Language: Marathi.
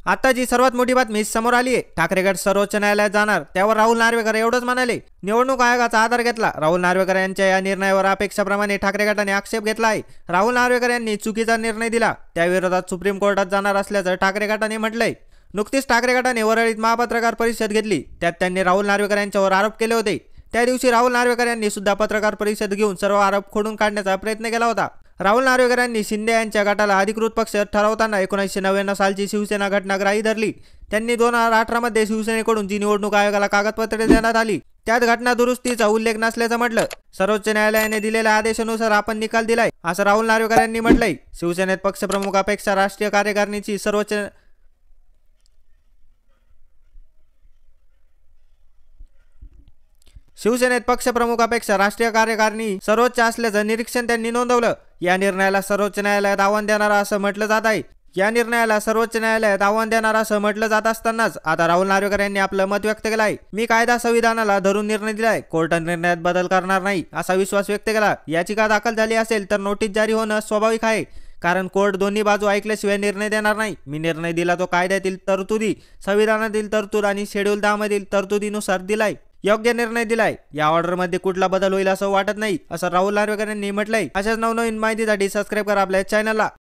आता जी सर्वात मोठी बातमी समोर आली आहे, ठाकरे गट सर्वोच्च न्यायालयात जाणार, त्यावर राहुल नार्वेकर एवढंच म्हणाले. निवडणूक आयोगाचा आधार घेतला. राहुल नार्वेकर यांच्या या निर्णयावर अपेक्षाप्रमाणे ठाकरे गटाने आक्षेप घेतला आहे. राहुल नार्वेकर यांनी चुकीचा निर्णय दिला, त्याविरोधात सुप्रीम कोर्टात जाणार असल्याचं ठाकरे गटाने म्हटलंय. नुकतीच ठाकरे गटाने वरळीत महापत्रकार परिषद घेतली. त्यात त्यांनी राहुल नार्वेकर यांच्यावर आरोप केले होते. त्या दिवशी राहुल नार्वेकर यांनी सुद्धा पत्रकार परिषद घेऊन सर्व आरोप खोडून काढण्याचा प्रयत्न केला होता. राहुल नार्वेकर यांनी शिंदे यांच्या गटाला अधिकृत पक्ष ठरवताना 1999 सालची शिवसेना घटना ग्राही धरली. त्यांनी 2018 मध्ये शिवसेनेकडून जी निवडणूक आयोगाला कागदपत्रे देण्यात आली, त्यात घटना दुरुस्तीचा उल्लेख नसल्याचं म्हटलं. सर्वोच्च न्यायालयाने दिलेल्या आदेशानुसार आपण निकाल दिलाय, असं राहुल नार्वेकर यांनी म्हटलंय. शिवसेनेत पक्षप्रमुखापेक्षा राष्ट्रीय कार्यकारिणीची सर्वोच्च असल्याचं निरीक्षण त्यांनी नोंदवलं. या निर्णयाला सर्वोच्च न्यायालयात आव्हान देणारा असं म्हटलं जात आहे. सर्वोच्च न्यायालयात आव्हान देणारा असं म्हटलं जात असतानाच आता राहुल नार्वेकर यांनी आपलं मत व्यक्त केलं आहे. मी कायदा संविधानाला धरून निर्णय दिलाय, कोर्ट निर्णयात बदल करणार नाही, असा विश्वास व्यक्त केला. याचिका दाखल झाली असेल तर नोटीस जारी होणं स्वाभाविक आहे, कारण कोर्ट दोन्ही बाजू ऐकल्याशिवाय निर्णय देणार नाही. मी निर्णय दिला तो कायद्यातील तरतुदी, संविधानातील तरतूद आणि शेड्यूल 10 मधील तरतुदीनुसार दिलाय. योग्य निर्णय दिलाय. या ऑर्डरमध्ये कुठला बदल होईल असं वाटत नाही, असं राहुल नार्वेकर यांनी म्हटलंय. अशाच नवनवीन माहितीसाठी सबस्क्राईब करा आपल्या चॅनलला.